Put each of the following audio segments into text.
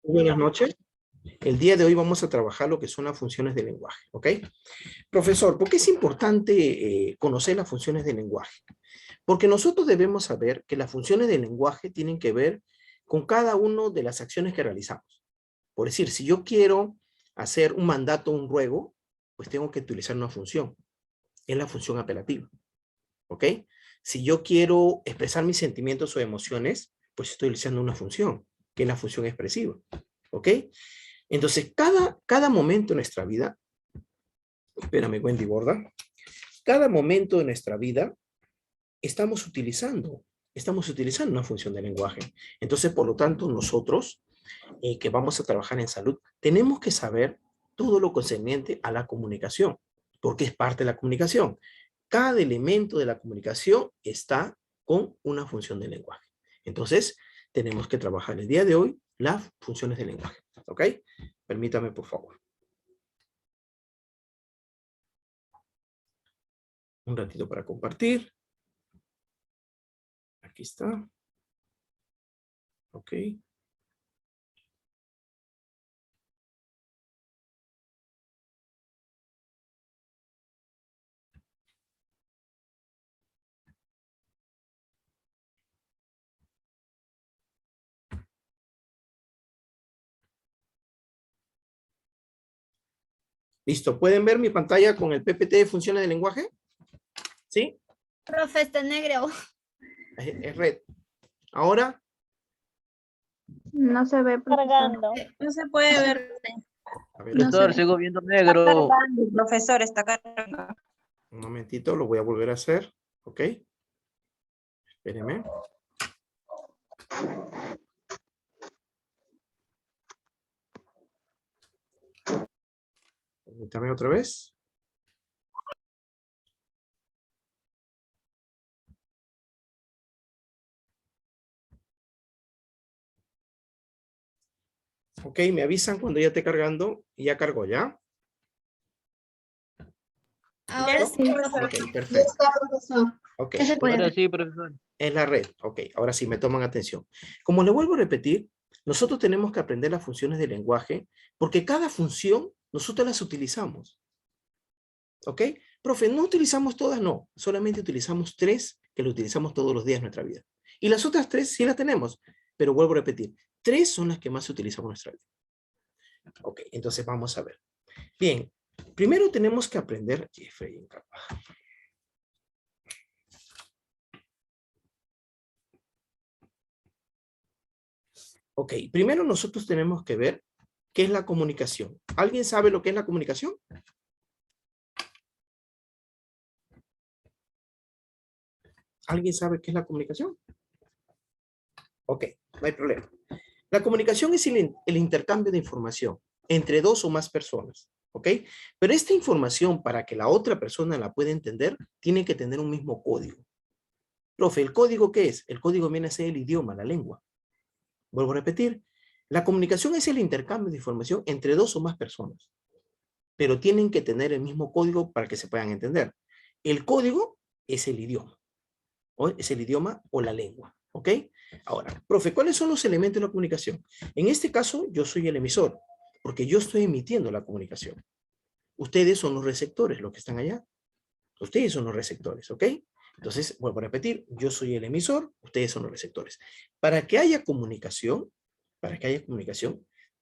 Buenas noches. El día de hoy vamos a trabajar lo que son las funciones del lenguaje, ¿ok? Profesor, ¿por qué es importante conocer las funciones del lenguaje? Porque nosotros debemos saber que las funciones del lenguaje tienen que ver con cada una de las acciones que realizamos. Por decir, si yo quiero hacer un mandato, un ruego, pues tengo que utilizar una función. Es la función apelativa, ¿ok? Si yo quiero expresar mis sentimientos o emociones, pues estoy utilizando una función, que es la función expresiva, ¿ok? Entonces, cada momento en nuestra vida, espérame, Wendy Borda, cada momento de nuestra vida estamos utilizando una función de lenguaje. Entonces, por lo tanto, nosotros que vamos a trabajar en salud, tenemos que saber todo lo concerniente a la comunicación, porque es parte de la comunicación. Cada elemento de la comunicación está con una función de lenguaje. Entonces, tenemos que trabajar el día de hoy las funciones de lenguaje. ¿Ok? Permítame, por favor. Un ratito para compartir. Aquí está. Ok. Listo. ¿Pueden ver mi pantalla con el PPT de funciones de lenguaje? ¿Sí? Profe, está negro. Es red. Ahora. No se ve, profesor. Cargando. No se puede ver. A ver, No se Profesor, ve. sigo viendo Está negro. cargando, profesor, está cargando. un momentito, lo voy a volver a hacer. Ok. Espérenme. Permítame otra vez. Ok, me avisan cuando ya esté cargando. Y ya cargó, ¿ya? Ahora ¿Listo? sí, profe. Ok, perfecto. Ok, ¿Qué se puede Ahora ver? sí, profesor. es la red. Ok, ahora sí me toman atención. Como le vuelvo a repetir, nosotros tenemos que aprender las funciones del lenguaje porque cada función nosotros las utilizamos. ¿Ok? Profe, no utilizamos todas, no. Solamente utilizamos 3 que lo utilizamos todos los días en nuestra vida. Y las otras 3 sí las tenemos. Pero vuelvo a repetir, 3 son las que más utilizamos en nuestra vida. Ok, entonces vamos a ver. Bien, primero tenemos que aprender Jeffrey Carvajal. Ok, primero nosotros tenemos que ver qué es la comunicación. ¿Alguien sabe lo que es la comunicación? ¿Alguien sabe qué es la comunicación? Ok, no hay problema. La comunicación es el intercambio de información entre 2 o más personas, ¿ok? Pero esta información, para que la otra persona la pueda entender, tiene que tener un mismo código. Profe, ¿el código qué es? El código viene a ser el idioma, la lengua. Vuelvo a repetir, la comunicación es el intercambio de información entre 2 o más personas, pero tienen que tener el mismo código para que se puedan entender. El código es el idioma, ¿o? Es el idioma o la lengua, ¿ok? Ahora, profe, ¿cuáles son los elementos de la comunicación? En este caso, yo soy el emisor, porque yo estoy emitiendo la comunicación. Ustedes son los receptores, los que están allá. Ustedes son los receptores, ¿ok? Entonces, vuelvo a repetir, yo soy el emisor, ustedes son los receptores. Para que haya comunicación,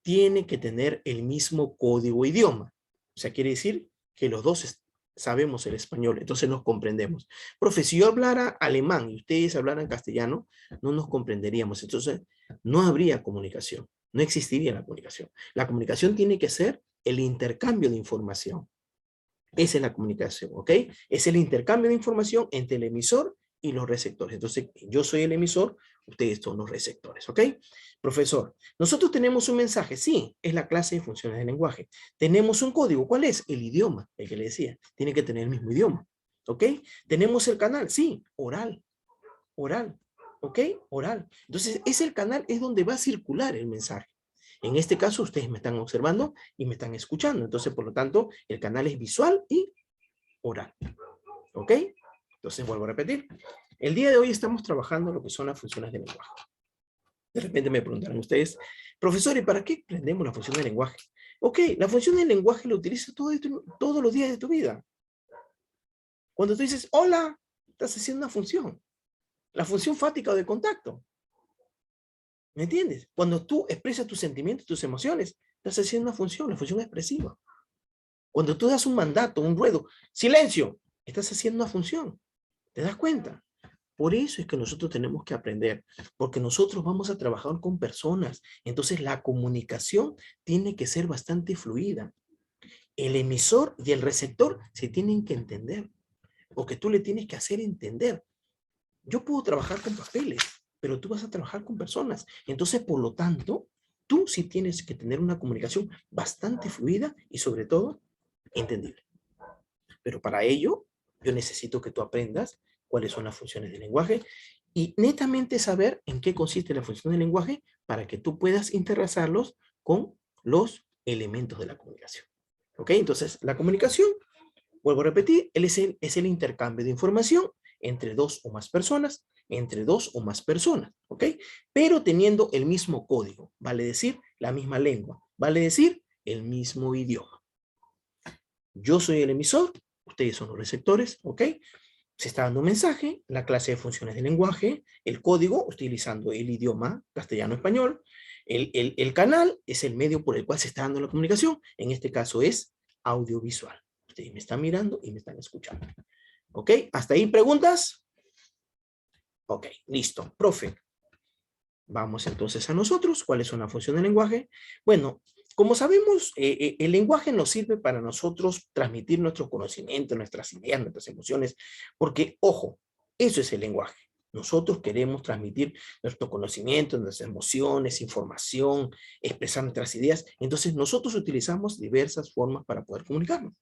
tiene que tener el mismo código idioma. O sea, quiere decir que los dos sabemos el español, entonces nos comprendemos. Profe, si yo hablara alemán y ustedes hablaran castellano, no nos comprenderíamos. Entonces, no habría comunicación, no existiría la comunicación. La comunicación tiene que ser el intercambio de información. Esa es la comunicación, ¿ok? Es el intercambio de información entre el emisor y los receptores. Entonces, yo soy el emisor, ustedes son los receptores, ¿ok? Profesor, nosotros tenemos un mensaje, sí, es la clase de funciones del lenguaje. Tenemos un código, ¿cuál es? El idioma, el que le decía, tiene que tener el mismo idioma, ¿ok? Tenemos el canal, sí, oral, ¿ok? Oral. Entonces, el canal es donde va a circular el mensaje. En este caso, ustedes me están observando y me están escuchando. Entonces, por lo tanto, el canal es visual y oral. ¿Ok? Entonces, vuelvo a repetir. El día de hoy estamos trabajando lo que son las funciones de lenguaje. De repente me preguntarán ustedes, profesor, ¿y para qué aprendemos la función del lenguaje? Ok, la función del lenguaje la utilizas todos los días de tu vida. Cuando tú dices, hola, estás haciendo una función. La función fática o de contacto. ¿Me entiendes? Cuando tú expresas tus sentimientos, tus emociones, estás haciendo una función, la función expresiva. Cuando tú das un mandato, un ruedo, silencio, estás haciendo una función. ¿Te das cuenta? Por eso es que nosotros tenemos que aprender, porque nosotros vamos a trabajar con personas. Entonces la comunicación tiene que ser bastante fluida. El emisor y el receptor se tienen que entender, porque tú le tienes que hacer entender. Yo puedo trabajar con papeles, pero tú vas a trabajar con personas. Entonces, por lo tanto, tú sí tienes que tener una comunicación bastante fluida y sobre todo, entendible. Pero para ello, yo necesito que tú aprendas cuáles son las funciones del lenguaje y netamente saber en qué consiste la función del lenguaje para que tú puedas interrelacionarlos con los elementos de la comunicación. ¿Ok? Entonces, la comunicación, vuelvo a repetir, es el intercambio de información entre dos o más personas, ¿ok? Pero teniendo el mismo código, vale decir, la misma lengua, vale decir, el mismo idioma. Yo soy el emisor, ustedes son los receptores, ¿ok? Se está dando un mensaje, la clase de funciones del lenguaje, el código, utilizando el idioma castellano-español, el canal es el medio por el cual se está dando la comunicación, en este caso es audiovisual. Ustedes me están mirando y me están escuchando. ¿Ok? ¿Hasta ahí preguntas? Ok, listo. Profe, vamos entonces a nosotros. ¿Cuáles son las funciones del lenguaje? Bueno, como sabemos, el lenguaje nos sirve para nosotros transmitir nuestro conocimiento, nuestras ideas, nuestras emociones, porque, ojo, eso es el lenguaje. Nosotros queremos transmitir nuestro conocimiento, nuestras emociones, información, expresar nuestras ideas. Entonces, nosotros utilizamos diversas formas para poder comunicarnos.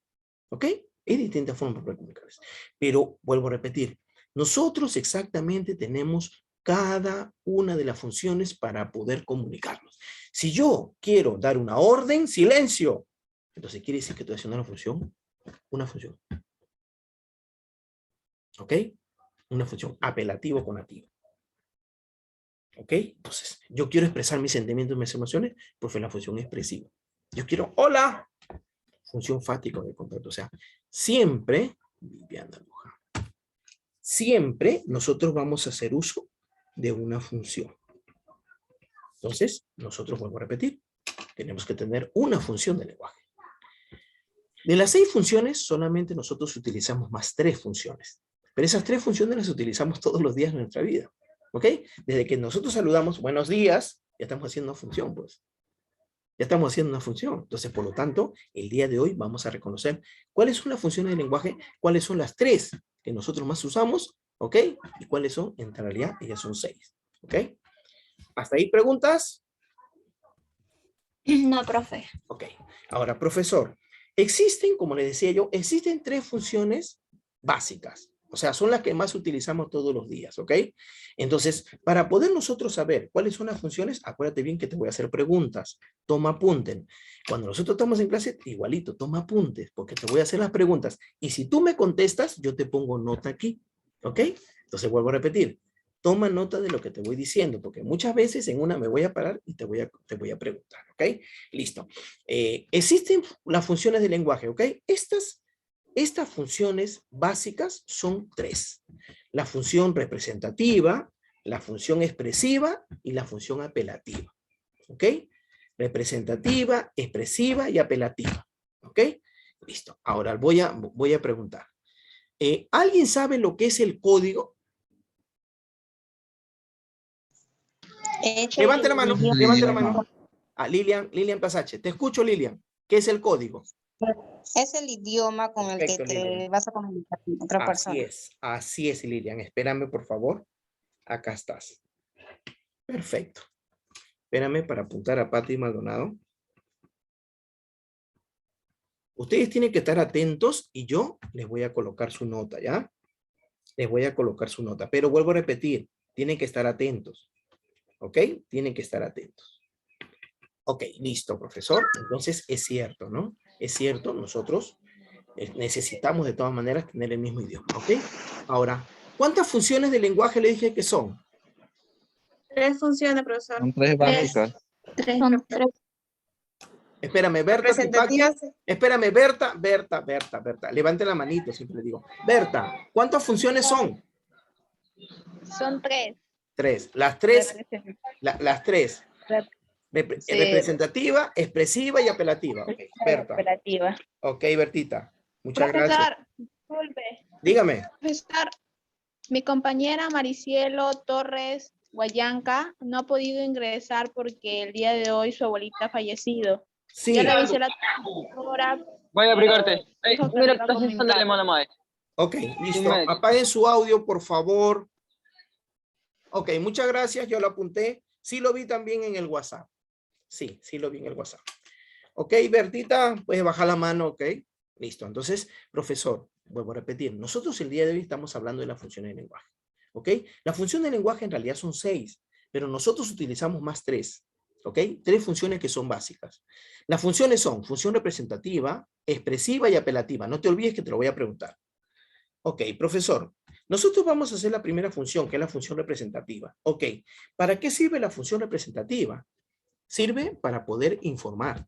¿Ok? Hay distintas formas para poder comunicarnos. Pero, vuelvo a repetir, nosotros exactamente tenemos cada una de las funciones para poder comunicarnos. Si yo quiero dar una orden, silencio, entonces quiere decir que estoy haciendo una función. ¿Ok? Una función apelativa con activo. ¿Ok? Entonces, yo quiero expresar mis sentimientos y mis emociones, pues fue la función expresiva. Yo quiero, hola, función fática de contacto. O sea, siempre, siempre nosotros vamos a hacer uso de una función. Entonces, nosotros, vuelvo a repetir, tenemos que tener una función de lenguaje. De las 6 funciones, solamente nosotros utilizamos más 3 funciones. Pero esas 3 funciones las utilizamos todos los días de nuestra vida. ¿Ok? Desde que nosotros saludamos, buenos días, ya estamos haciendo una función, pues. Ya estamos haciendo una función. Entonces, por lo tanto, el día de hoy vamos a reconocer cuáles son las funciones del lenguaje, cuáles son las 3 que nosotros más usamos, ¿ok? Y cuáles son, en realidad, ellas son 6. ¿Ok? ¿Hasta ahí preguntas? No, profe. Ok. Ahora, profesor, existen, como le decía yo, existen 3 funciones básicas. O sea, son las que más utilizamos todos los días, ¿ok? Entonces, para poder nosotros saber cuáles son las funciones, acuérdate bien que te voy a hacer preguntas. Toma apunten. Cuando nosotros estamos en clase, igualito, toma apuntes, porque te voy a hacer las preguntas. Y si tú me contestas, yo te pongo nota aquí, ¿ok? Entonces, vuelvo a repetir. Toma nota de lo que te voy diciendo, porque muchas veces en una me voy a parar y te voy a preguntar, ¿ok? Listo. Existen las funciones del lenguaje, ¿ok? Estas funciones básicas son 3. La función representativa, la función expresiva y la función apelativa. ¿Ok? Representativa, expresiva y apelativa. ¿Ok? Listo. Ahora voy a preguntar. ¿Alguien sabe lo que es el código? Levante la mano, levante la mano. Lilian Pasache. Te escucho, Lilian. ¿Qué es el código? Es el idioma con el que Perfecto, te Lilian. vas a comunicar con otra persona. Así es, Lilian. Espérame, por favor. Acá estás. Perfecto. Espérame para apuntar a Pati Maldonado. Ustedes tienen que estar atentos y yo les voy a colocar su nota, ¿ya? Les voy a colocar su nota, pero vuelvo a repetir, tienen que estar atentos, ¿ok? Tienen que estar atentos. Ok, listo, profesor. Entonces es cierto, ¿no? Es cierto, nosotros necesitamos de todas maneras tener el mismo idioma, ¿ok? Ahora, ¿cuántas funciones de lenguaje le dije que son? 3 funciones, profesor. Son 3 básicas. Son 3. Espérame, Berta. Representativas. Espérame, Berta. Levante la manito, siempre le digo. Berta, ¿cuántas funciones son? Son 3. 3. Las 3. Las 3. Sí. Representativa, expresiva y apelativa. Ok, Berta. Operativa. Ok, Bertita. Muchas gracias. Disculpe. Dígame. Profesor, mi compañera Maricielo Torres Guayanca no ha podido ingresar porque el día de hoy su abuelita ha fallecido. Sí. Ya le avisé la hora. Voy a abrigarte. Ey, Dijo que mira, me va a estás comunicar. de mala madre. Ok, listo. Dime. Apaguen su audio, por favor. Ok, muchas gracias. Yo lo apunté. Sí lo vi también en el WhatsApp. Sí lo vi en el WhatsApp. Ok, Bertita, puedes bajar la mano, ok. Listo. Entonces, profesor, vuelvo a repetir. Nosotros el día de hoy estamos hablando de la función del lenguaje. ¿Ok? La función del lenguaje en realidad son 6, pero nosotros utilizamos más 3. ¿Ok? 3 funciones que son básicas. Las funciones son función representativa, expresiva y apelativa. No te olvides que te lo voy a preguntar. Ok, profesor. Nosotros vamos a hacer la primera función, que es la función representativa. Ok, ¿para qué sirve la función representativa? Sirve para poder informar.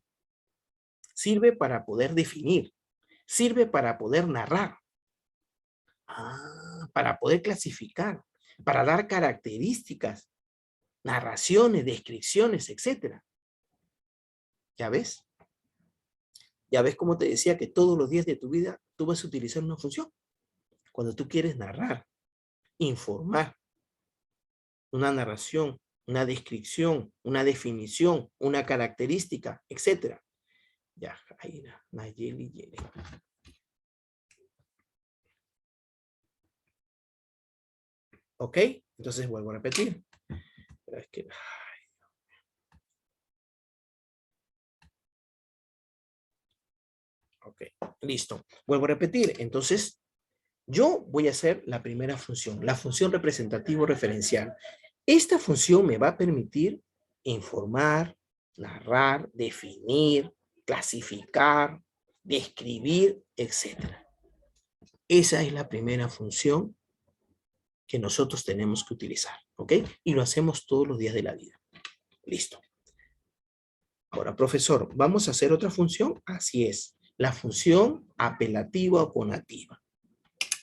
Sirve para poder definir. Sirve para poder narrar. Para poder clasificar. Para dar características, narraciones, descripciones, etc. ¿Ya ves? Ya ves cómo te decía que todos los días de tu vida tú vas a utilizar una función. Cuando tú quieres narrar, informar, una narración, una descripción, una definición, una característica, etc. Ya, ahí, Nayeli, Yeli. ¿Ok? Entonces vuelvo a repetir. Pero es que... Ok, listo. Vuelvo a repetir. Entonces, yo voy a hacer la primera función, la función representativo referencial. Esta función me va a permitir informar, narrar, definir, clasificar, describir, etc. Esa es la primera función que nosotros tenemos que utilizar, ¿ok? Y lo hacemos todos los días de la vida. Listo. Ahora, profesor, ¿vamos a hacer otra función? Así es, la función apelativa o conativa.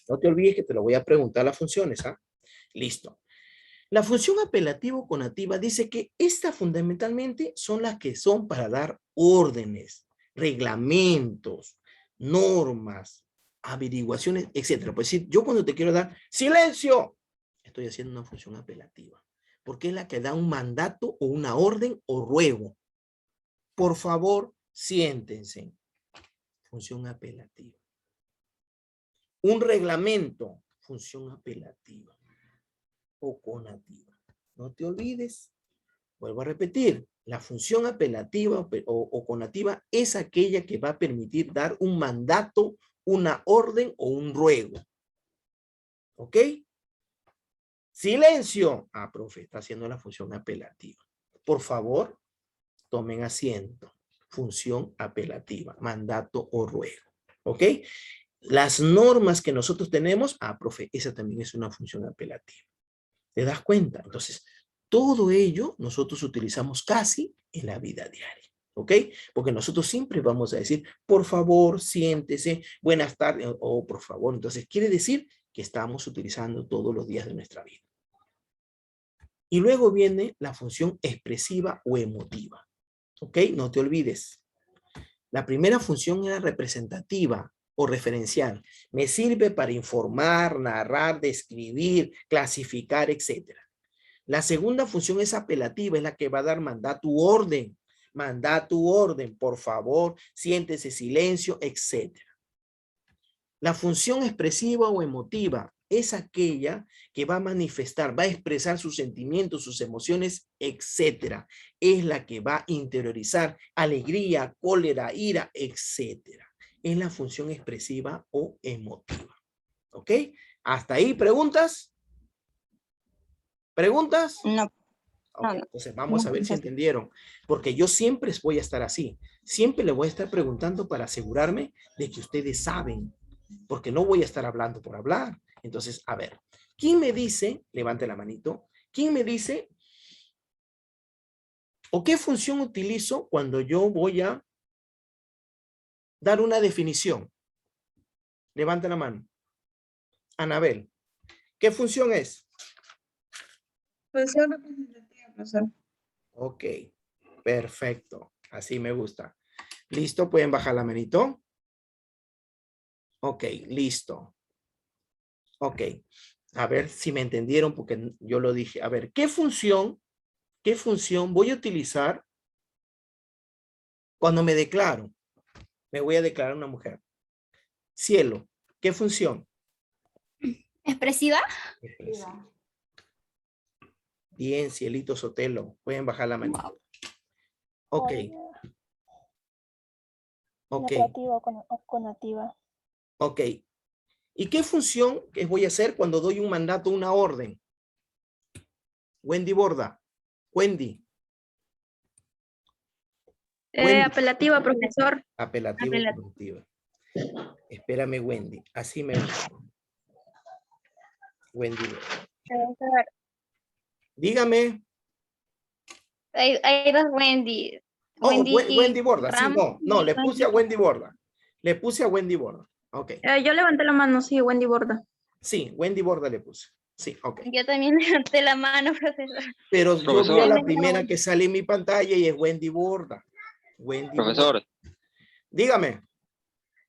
No te olvides que te lo voy a preguntar las funciones, ¿ah? Listo. La función apelativa o conativa dice que estas fundamentalmente son las que son para dar órdenes, reglamentos, normas, averiguaciones, etc. Pues si yo cuando te quiero dar silencio, estoy haciendo una función apelativa, porque es la que da un mandato o una orden o ruego. Por favor, siéntense. Función apelativa. Un reglamento, función apelativa o conativa. No te olvides. Vuelvo a repetir. La función apelativa o conativa es aquella que va a permitir dar un mandato, una orden o un ruego. ¿Ok? Silencio. Profe, está haciendo la función apelativa. Por favor, tomen asiento. Función apelativa, mandato o ruego. ¿Ok? Las normas que nosotros tenemos, profe, esa también es una función apelativa. ¿Te das cuenta? Entonces, todo ello nosotros utilizamos casi en la vida diaria. ¿Ok? Porque nosotros siempre vamos a decir, por favor, siéntese, buenas tardes, o por favor. Entonces, quiere decir que estamos utilizando todos los días de nuestra vida. Y luego viene la función expresiva o emotiva. ¿Ok? No te olvides. La primera función era representativa o referencial. Me sirve para informar, narrar, describir, clasificar, etc. La segunda función es apelativa, es la que va a dar mandato u orden. Mandato u orden, por favor, siéntese, silencio, etc. La función expresiva o emotiva es aquella que va a manifestar, va a expresar sus sentimientos, sus emociones, etc. Es la que va a interiorizar alegría, cólera, ira, etc. Es la función expresiva o emotiva. ¿Ok? ¿Hasta ahí preguntas? ¿Preguntas? No. Okay, entonces vamos a ver si entendieron. Porque yo siempre voy a estar así. Siempre le voy a estar preguntando para asegurarme de que ustedes saben. Porque no voy a estar hablando por hablar. Entonces, a ver, ¿quién me dice, levante la manito, quién me dice ¿O qué función utilizo cuando yo voy a dar una definición? Levanta la mano. Anabel. ¿Qué función es? Función representativa, profesor. Ok, perfecto. Así me gusta. ¿Listo? ¿Pueden bajar la manito? Ok, listo. Ok. A ver si me entendieron porque yo lo dije. A ver, qué función voy a utilizar cuando me declaro? Me voy a declarar una mujer. Cielo, ¿qué función? ¿Expresiva? Expresiva. Bien, Cielito Sotelo. Pueden bajar la manito. Ok. Ok. Negativa o conativa. Ok. ¿Y qué función voy a hacer cuando doy un mandato, una orden? Wendy Borda. Wendy. Wendy. Apelativa, profesor. Apelativo. Apelativo. Productiva. Espérame, Wendy. Así me gusta. Wendy. Dígame. Hay dos Wendy. Oh, Wendy, Wendy Borda. Sí, Ramos no, y le puse a Wendy Borda. Le puse a Wendy Borda. Ok. Yo levanté la mano, sí, Wendy Borda. Sí, Wendy Borda le puse. Sí, ok. Yo también levanté la mano, profesor. Pero yo vi a Profesor. la primera que sale en mi pantalla y es Wendy Borda. Wendy Profesor, Borda. Dígame.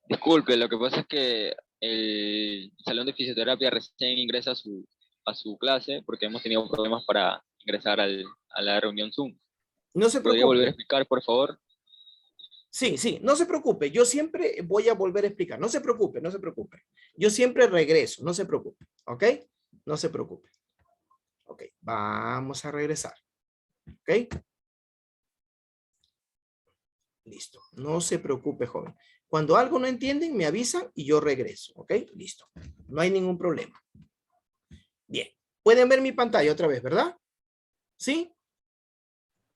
disculpe, lo que pasa es que el salón de fisioterapia recién ingresa a su clase porque hemos tenido problemas para ingresar a la reunión Zoom. No se ¿Podría volver a preocupe. explicar, por favor? Sí, sí, no se preocupe. Yo siempre voy a volver a explicar. No se preocupe, no se preocupe. Yo siempre regreso, no se preocupe. ¿Ok? No se preocupe. Ok, vamos a regresar. ¿Ok? Listo. No se preocupe, joven. Cuando algo no entienden, me avisan y yo regreso. ¿Ok? Listo. No hay ningún problema. Bien. Pueden ver mi pantalla otra vez, ¿verdad? ¿Sí?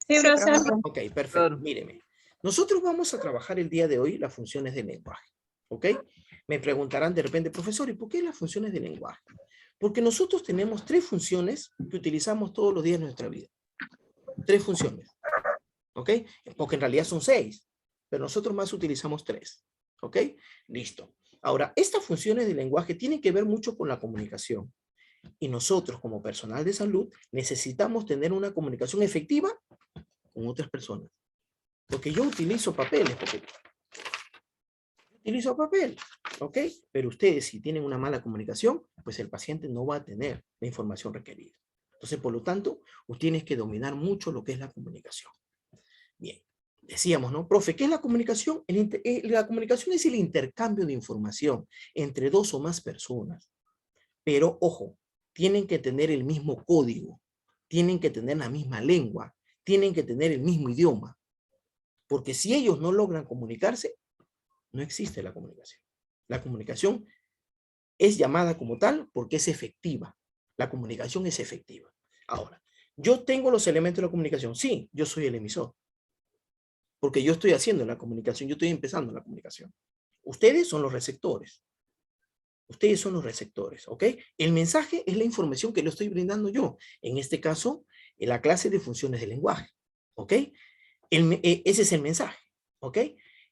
Sí, profesor. Ok, perfecto. Míreme. Nosotros vamos a trabajar el día de hoy las funciones de lenguaje. ¿Ok? Me preguntarán de repente, profesor, ¿y por qué las funciones de lenguaje? Porque nosotros tenemos 3 funciones que utilizamos todos los días de nuestra vida. 3 funciones. ¿Ok? Porque en realidad son 6, pero nosotros más utilizamos 3. ¿Ok? Listo. Ahora, estas funciones de lenguaje tienen que ver mucho con la comunicación. Y nosotros, como personal de salud, necesitamos tener una comunicación efectiva con otras personas. Porque yo utilizo papeles, utilizo papel, ¿ok? Pero ustedes, si tienen una mala comunicación, pues el paciente no va a tener la información requerida. Entonces, por lo tanto, usted tiene que dominar mucho lo que es la comunicación. Bien, decíamos, ¿no? Profe, ¿qué es la comunicación? La comunicación es el intercambio de información entre 2 o más personas. Pero, ojo, tienen que tener el mismo código, tienen que tener la misma lengua, tienen que tener el mismo idioma. Porque si ellos no logran comunicarse, no existe la comunicación. La comunicación es llamada como tal porque es efectiva. La comunicación es efectiva. Ahora, ¿yo tengo los elementos de la comunicación? Sí, yo soy el emisor. Porque yo estoy haciendo la comunicación, yo estoy empezando la comunicación. Ustedes son los receptores. Ustedes son los receptores, ¿ok? El mensaje es la información que le estoy brindando yo. En este caso, en la clase de funciones de lenguaje, ¿ok? Ese es el mensaje, ¿ok?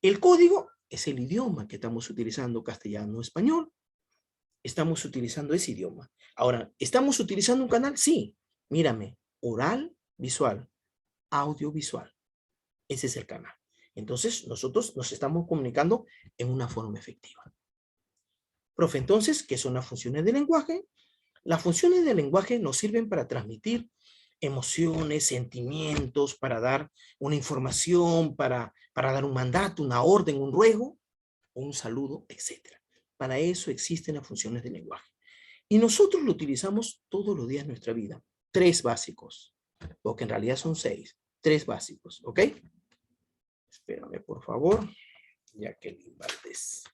El código es el idioma que estamos utilizando, castellano o español. Estamos utilizando ese idioma. Ahora, ¿estamos utilizando un canal? Sí. Mírame, oral, visual, audiovisual. Ese es el canal. Entonces, nosotros nos estamos comunicando en una forma efectiva. Profe, entonces, ¿qué son las funciones de lenguaje? Las funciones de lenguaje nos sirven para transmitir emociones, sentimientos, para dar una información, para dar un mandato, una orden, un ruego, un saludo, etc. Para eso existen las funciones de lenguaje. Y nosotros lo utilizamos todos los días de nuestra vida. 3 básicos, porque en realidad son 6. 3 básicos, ¿ok? Espérame, por favor. Jacqueline Valdés.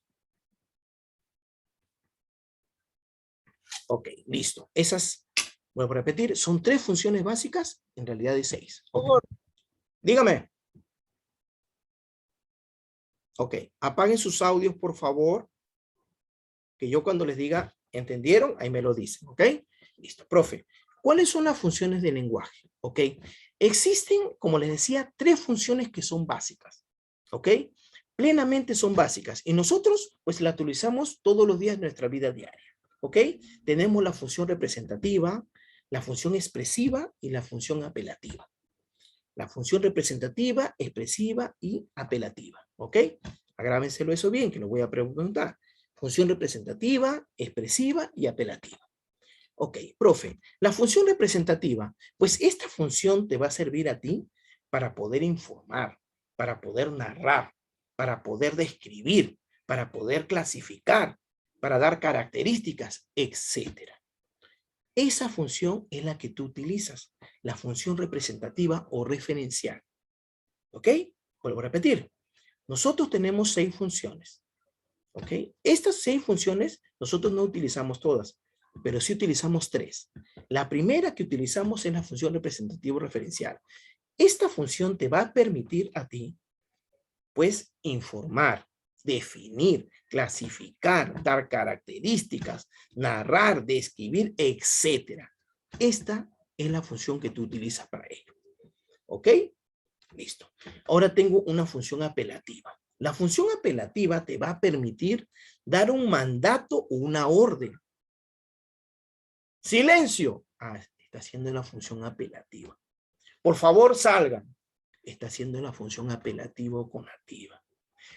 Ok, listo. Esas, vuelvo a repetir, son 3 funciones básicas, en realidad de 6. Okay. Dígame. Ok, apaguen sus audios, por favor. Que yo cuando les diga, ¿entendieron? Ahí me lo dicen, ¿ok? Listo, profe. ¿Cuáles son las funciones de lenguaje? ¿Ok? Existen, como les decía, 3 funciones que son básicas, ¿ok? Plenamente son básicas y nosotros pues la utilizamos todos los días en nuestra vida diaria, ¿ok? Tenemos la función representativa, la función expresiva y la función apelativa. La función representativa, expresiva y apelativa, ¿ok? Agrábenselo eso bien, que lo voy a preguntar. Función representativa, expresiva y apelativa. Ok, profe, la función representativa, pues esta función te va a servir a ti para poder informar, para poder narrar, para poder describir, para poder clasificar, para dar características, etc. Esa función es la que tú utilizas, la función representativa o referencial. ¿Ok? Vuelvo a repetir. Nosotros tenemos 6 funciones. ¿Ok? Estas 6 funciones nosotros no utilizamos todas, pero sí utilizamos 3. La primera que utilizamos es la función representativa o referencial. Esta función te va a permitir a ti, pues, informar, definir, clasificar, dar características, narrar, describir, etc. Esta es la función que tú utilizas para ello. ¿Ok? Listo. Ahora tengo una función apelativa. La función apelativa te va a permitir dar un mandato o una orden. ¡Silencio! Ah, está haciendo la función apelativa. Por favor, salgan. Está haciendo la función apelativa o conativa.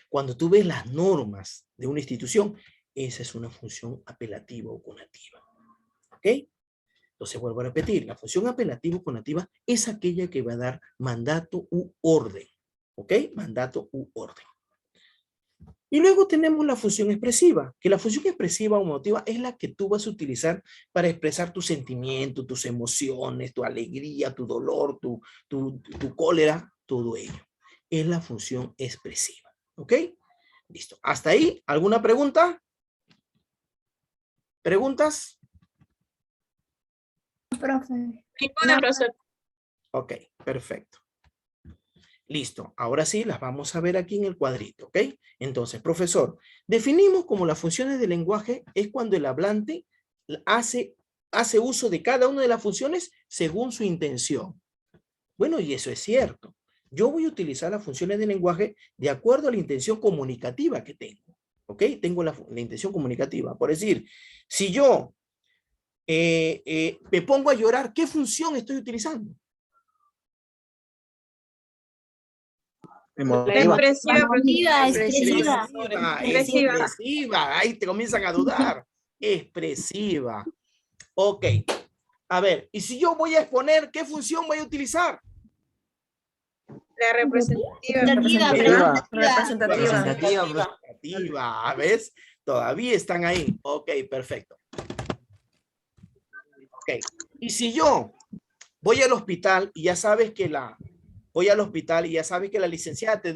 Cuando tú ves las normas de una institución, esa es una función apelativa o conativa. ¿Ok? Entonces vuelvo a repetir, la función apelativa o conativa es aquella que va a dar mandato u orden. ¿Ok? Mandato u orden. Y luego tenemos la función expresiva, que la función expresiva o emotiva es la que tú vas a utilizar para expresar tus sentimientos, tus emociones, tu alegría, tu dolor, tu cólera, todo ello. Es la función expresiva. ¿Ok? Listo. ¿Hasta ahí? ¿Alguna pregunta? ¿Preguntas? Profe. Ninguna, profesor. Ok, perfecto. Listo. Ahora sí, las vamos a ver aquí en el cuadrito, ¿ok? Entonces, profesor, definimos como las funciones del lenguaje es cuando el hablante hace uso de cada una de las funciones según su intención. Bueno, y eso es cierto. Yo voy a utilizar las funciones del lenguaje de acuerdo a la intención comunicativa que tengo, ¿ok? Tengo la intención comunicativa. Por decir, si yo me pongo a llorar, ¿qué función estoy utilizando? Expresiva, Expresiva. Ahí te comienzan a dudar. Expresiva. Ok. A ver, y si yo voy a exponer, ¿qué función voy a utilizar? La representativa. Representativa. ¿Ves? Todavía están ahí. Ok, perfecto. Ok. Y si yo voy al hospital y ya sabes que la licenciada te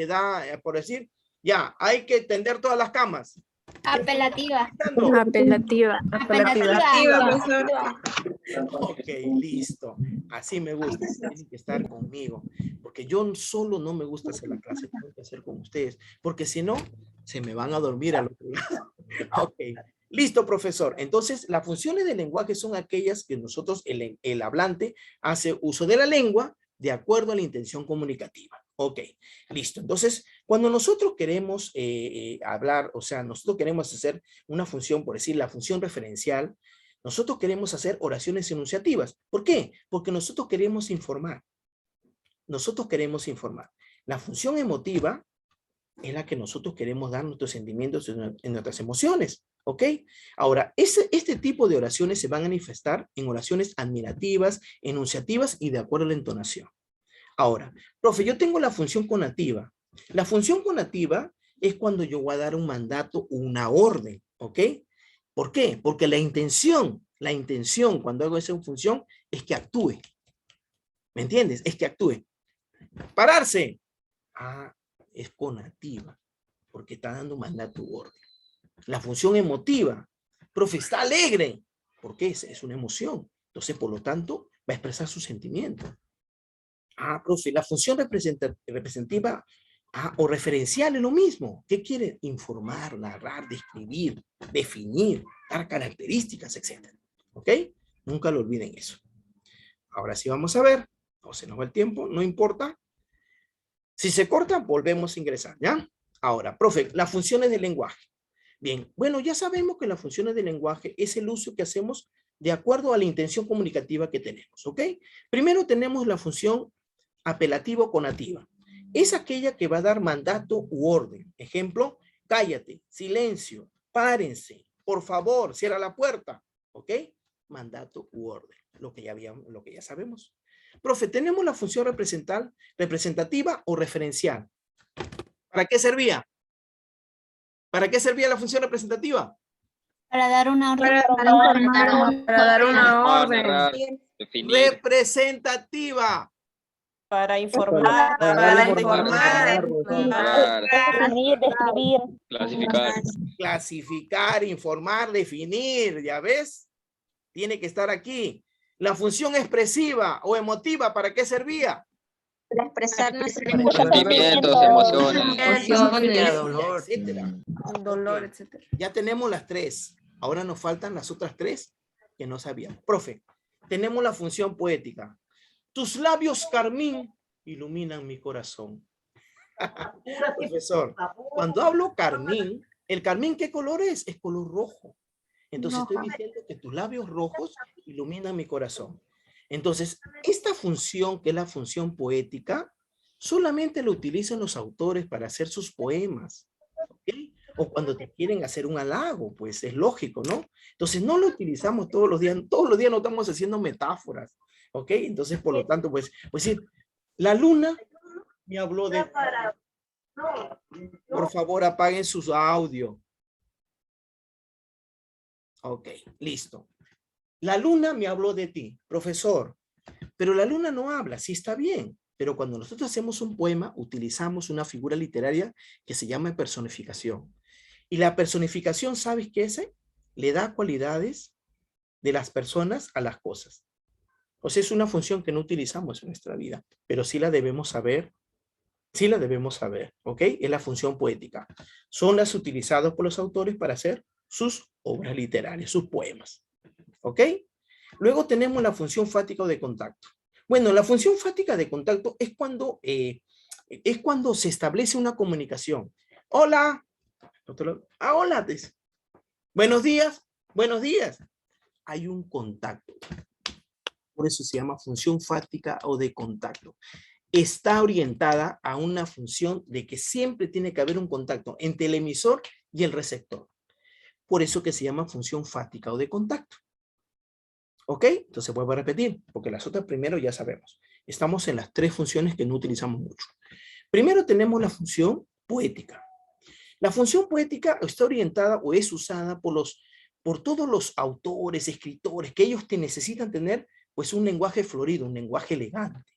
da, por decir, ya, hay que tender todas las camas. Apelativa. Apelativa. Ok, listo. Así me gusta. Tienen que estar conmigo. Porque yo solo no me gusta hacer la clase. Tengo que hacer con ustedes. Porque si no, se me van a dormir al otro lado. Ok. Listo, profesor. Entonces, las funciones del lenguaje son aquellas que nosotros, el hablante, hace uso de la lengua de acuerdo a la intención comunicativa. Ok, listo. Entonces, cuando nosotros queremos hablar, o sea, nosotros queremos hacer una función, por decir, la función referencial, nosotros queremos hacer oraciones enunciativas. ¿Por qué? Porque nosotros queremos informar. Nosotros queremos informar. La función emotiva es la que nosotros queremos dar nuestros sentimientos en nuestras emociones. ¿Ok? Ahora, este tipo de oraciones se van a manifestar en oraciones admirativas, enunciativas y de acuerdo a la entonación. Ahora, profe, yo tengo la función conativa. La función conativa es cuando yo voy a dar un mandato o una orden. ¿Ok? ¿Por qué? Porque la intención cuando hago esa función es que actúe. ¿Me entiendes? Es que actúe. Pararse. Ah, es conativa, porque está dando mandato u orden. La función emotiva. Profe, está alegre. Porque es una emoción. Entonces, por lo tanto, va a expresar su sentimiento. Ah, profe, la función representativa o referencial es lo mismo. ¿Qué quiere? Informar, narrar, describir, definir, dar características, etc. ¿Ok? Nunca lo olviden eso. Ahora sí vamos a ver. O se nos va el tiempo, no importa. Si se corta, volvemos a ingresar, ¿ya? Ahora, profe, las funciones del lenguaje. Bien, bueno, ya sabemos que las funciones del lenguaje es el uso que hacemos de acuerdo a la intención comunicativa que tenemos, ¿ok? Primero tenemos la función apelativo-conativa. Es aquella que va a dar mandato u orden. Ejemplo, cállate, silencio, párense, por favor, cierra la puerta, ¿ok? Mandato u orden, lo que ya sabemos. Profe, tenemos la función representativa o referencial. ¿Para qué servía? ¿Para qué servía la función representativa? Para dar una orden. Para dar una orden. Narrar, definir. Representativa. Para informar, Para informar. Narrar, Describir. clasificar. Clasificar, informar, definir, ¿ya ves? Tiene que estar aquí. La función expresiva o emotiva, ¿para qué servía? Para expresar nuestros Sentimientos, emociones. Dolor, etcétera. Dolor, etcétera. Ya tenemos las tres. Ahora nos faltan las otras tres que no sabíamos. Profe, tenemos la función poética. Tus labios carmín iluminan mi corazón. Profesor, cuando hablo carmín, ¿el carmín qué color es? Es color rojo. Entonces estoy diciendo que tus labios rojos iluminan mi corazón. Entonces, esta función, que es la función poética, solamente la utilizan los autores para hacer sus poemas, ¿ok? O cuando te quieren hacer un halago, pues es lógico, ¿no? Entonces, no lo utilizamos todos los días no estamos haciendo metáforas, ¿ok? Entonces, por lo tanto, pues sí, la luna me habló de... Por favor, apaguen sus audio. Ok, listo. La luna me habló de ti, profesor, pero la luna no habla, sí está bien, pero cuando nosotros hacemos un poema, utilizamos una figura literaria que se llama personificación. Y la personificación, ¿sabes qué es? Le da cualidades de las personas a las cosas. O sea, es una función que no utilizamos en nuestra vida, pero sí la debemos saber, ¿ok? Es la función poética. Son las utilizadas por los autores para hacer sus obras literarias, sus poemas. ¿Ok? Luego tenemos la función fática o de contacto. Bueno, la función fática de contacto es cuando se establece una comunicación. Hola. Hola. Buenos días. Buenos días. Hay un contacto. Por eso se llama función fática o de contacto. Está orientada a una función de que siempre tiene que haber un contacto entre el emisor y el receptor. Por eso que se llama función fática o de contacto. ¿Ok? Entonces vuelvo a repetir, porque las otras primero ya sabemos. Estamos en las tres funciones que no utilizamos mucho. Primero tenemos la función poética. La función poética está orientada o es usada por todos los autores, escritores, que ellos necesitan tener pues un lenguaje florido, un lenguaje elegante.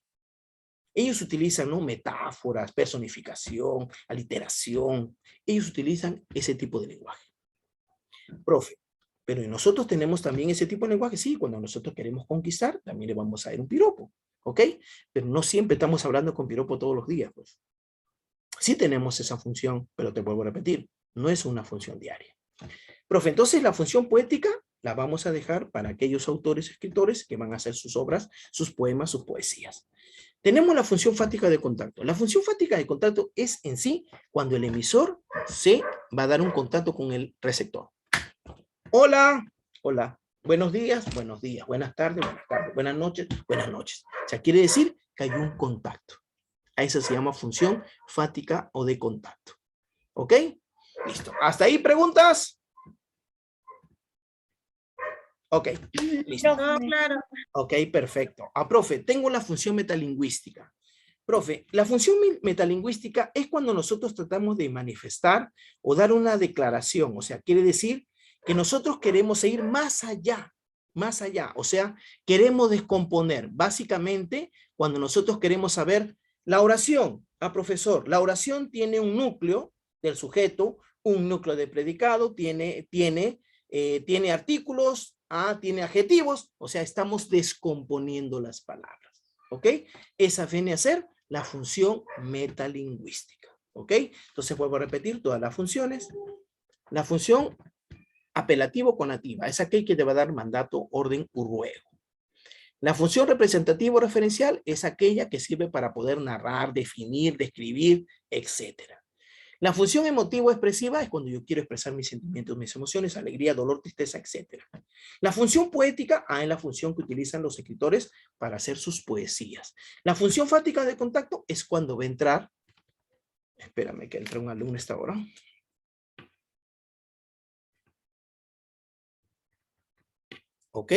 Ellos utilizan, ¿no?, metáforas, personificación, aliteración. Ellos utilizan ese tipo de lenguaje. Profe, pero nosotros tenemos también ese tipo de lenguaje. Sí, cuando nosotros queremos conquistar, también le vamos a dar un piropo, ¿ok? Pero no siempre estamos hablando con piropo todos los días, pues. Sí tenemos esa función, pero te vuelvo a repetir, no es una función diaria. Profe, entonces la función poética la vamos a dejar para aquellos autores, escritores que van a hacer sus obras, sus poemas, sus poesías. Tenemos la función fática de contacto. La función fática de contacto es en sí cuando el emisor se va a dar un contacto con el receptor. Hola, hola, buenos días, buenas tardes, buenas noches, buenas noches. O sea, quiere decir que hay un contacto. A eso se llama función fática o de contacto. ¿Ok? Listo. ¿Hasta ahí preguntas? Ok, listo. No, claro. Ok, perfecto. Profe, tengo la función metalingüística. Profe, la función metalingüística es cuando nosotros tratamos de manifestar o dar una declaración. O sea, quiere decir que nosotros queremos ir más allá, o sea, queremos descomponer. Básicamente, cuando nosotros queremos saber la oración, profesor, la oración tiene un núcleo del sujeto, un núcleo de predicado, tiene artículos, tiene adjetivos, o sea, estamos descomponiendo las palabras, ¿ok? Esa viene a ser la función metalingüística, ¿ok? Entonces vuelvo a repetir todas las funciones. La función apelativo-conativa es aquel que te va a dar mandato, orden o ruego. La función representativo referencial es aquella que sirve para poder narrar, definir, describir, etc. La función emotivo expresiva es cuando yo quiero expresar mis sentimientos, mis emociones, alegría, dolor, tristeza, etc. La función poética es la función que utilizan los escritores para hacer sus poesías. La función fática de contacto es cuando va a entrar, espérame que entre un alumno a esta hora. ¿Ok?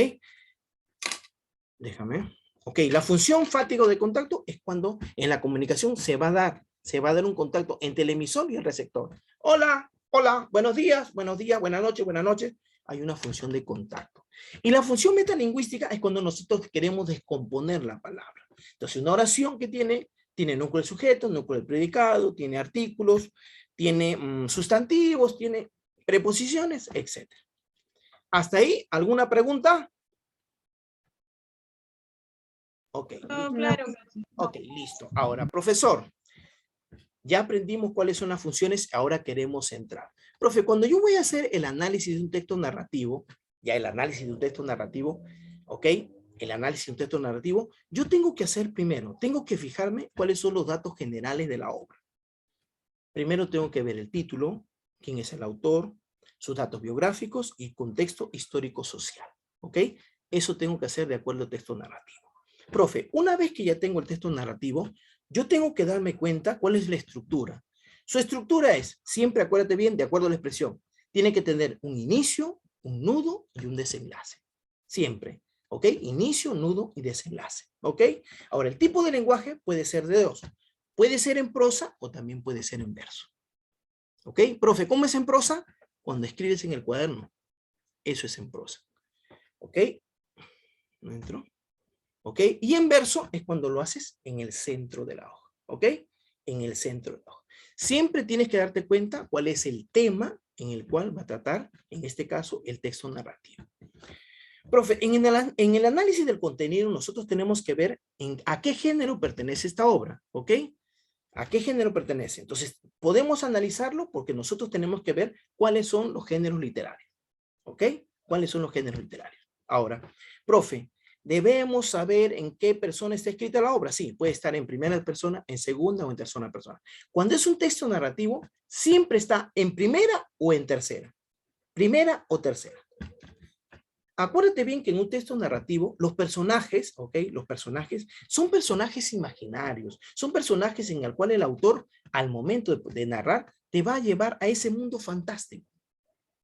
Déjame. Ok, la función fático de contacto es cuando en la comunicación se va a dar un contacto entre el emisor y el receptor. Hola, hola, buenos días, buenas noches, buenas noches. Hay una función de contacto. Y la función metalingüística es cuando nosotros queremos descomponer la palabra. Entonces, una oración que tiene núcleo de sujeto, núcleo de predicado, tiene artículos, tiene sustantivos, tiene preposiciones, etc. ¿Hasta ahí alguna pregunta? Ok, Claro. ok, listo. Ahora, profesor, ya aprendimos cuáles son las funciones, ahora queremos entrar. Profe, cuando yo voy a hacer el análisis de un texto narrativo, ya el análisis de un texto narrativo, ok, el análisis de un texto narrativo, yo tengo que hacer primero, tengo que fijarme cuáles son los datos generales de la obra. Primero tengo que ver el título, quién es el autor, sus datos biográficos y contexto histórico-social, ok. Eso tengo que hacer de acuerdo al texto narrativo. Profe, una vez que ya tengo el texto narrativo, yo tengo que darme cuenta cuál es la estructura. Su estructura es, siempre acuérdate bien, de acuerdo a la expresión, tiene que tener un inicio, un nudo y un desenlace. Siempre, ¿ok? Inicio, nudo y desenlace, ¿ok? Ahora, el tipo de lenguaje puede ser de dos. Puede ser en prosa o también puede ser en verso. ¿Ok? Profe, ¿cómo es en prosa? Cuando escribes en el cuaderno. Eso es en prosa. ¿Ok? No entro. ¿Ok? Y en verso es cuando lo haces en el centro de la hoja. ¿Ok? En el centro de la hoja. Siempre tienes que darte cuenta cuál es el tema en el cual va a tratar, en este caso, el texto narrativo. Profe, en el análisis del contenido nosotros tenemos que ver a qué género pertenece esta obra. ¿Ok? ¿A qué género pertenece? Entonces, podemos analizarlo porque nosotros tenemos que ver cuáles son los géneros literarios. ¿Ok? ¿Cuáles son los géneros literarios? Ahora, profe, ¿debemos saber en qué persona está escrita la obra? Sí, puede estar en primera persona, en segunda o en tercera persona. Cuando es un texto narrativo, siempre está en primera o en tercera. Primera o tercera. Acuérdate bien que en un texto narrativo, los personajes, ¿ok? Los personajes son personajes imaginarios. Son personajes en el cual el autor, al momento de narrar, te va a llevar a ese mundo fantástico.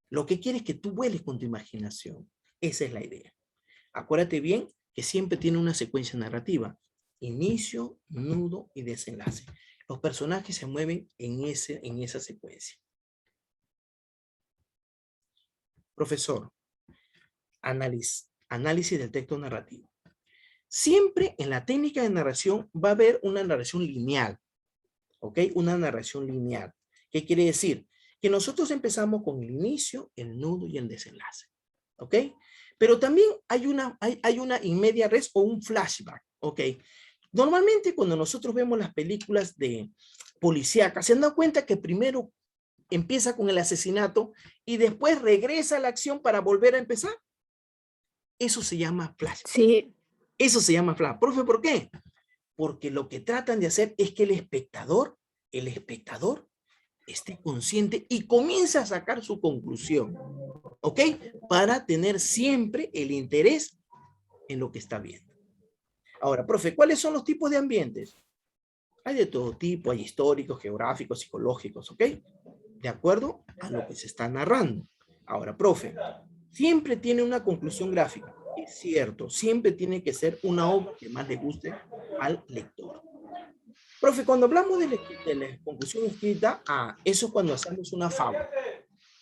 Lo que quiere es que tú vueles con tu imaginación. Esa es la idea. Acuérdate bien que siempre tiene una secuencia narrativa. Inicio, nudo y desenlace. Los personajes se mueven en esa secuencia. Profesor, análisis del texto narrativo. Siempre en la técnica de narración va a haber una narración lineal. ¿Ok? Una narración lineal. ¿Qué quiere decir? Que nosotros empezamos con el inicio, el nudo y el desenlace. ¿Ok? Pero también hay una in media res o un flashback. ¿Ok? Normalmente cuando nosotros vemos las películas de policíacas, ¿se han dado cuenta que primero empieza con el asesinato y después regresa a la acción para volver a empezar? Eso se llama flashback. Sí. Eso se llama flashback. Profe, ¿por qué? Porque lo que tratan de hacer es que el espectador esté consciente y comienza a sacar su conclusión, ¿ok? Para tener siempre el interés en lo que está viendo. Ahora, profe, ¿cuáles son los tipos de ambientes? Hay de todo tipo, hay históricos, geográficos, psicológicos, ¿ok? De acuerdo a lo que se está narrando. Ahora, profe, siempre tiene una conclusión gráfica. Es cierto, siempre tiene que ser una obra que más le guste al lector. Profe, cuando hablamos de la conclusión escrita, eso es cuando hacemos una fábula.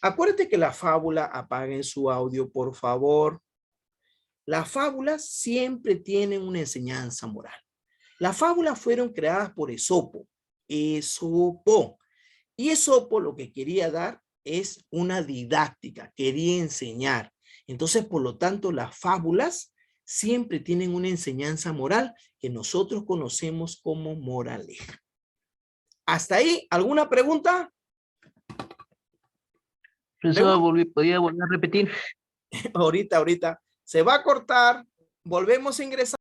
Acuérdate que la fábula, apaguen su audio, por favor. Las fábulas siempre tienen una enseñanza moral. Las fábulas fueron creadas por Esopo. Esopo. Y Esopo lo que quería dar es una didáctica, quería enseñar. Entonces, por lo tanto, las fábulas siempre tienen una enseñanza moral que nosotros conocemos como moraleja. ¿Hasta ahí? ¿Alguna pregunta? Profesor, ¿podría volver a repetir? Ahorita. Se va a cortar, Volvemos a ingresar.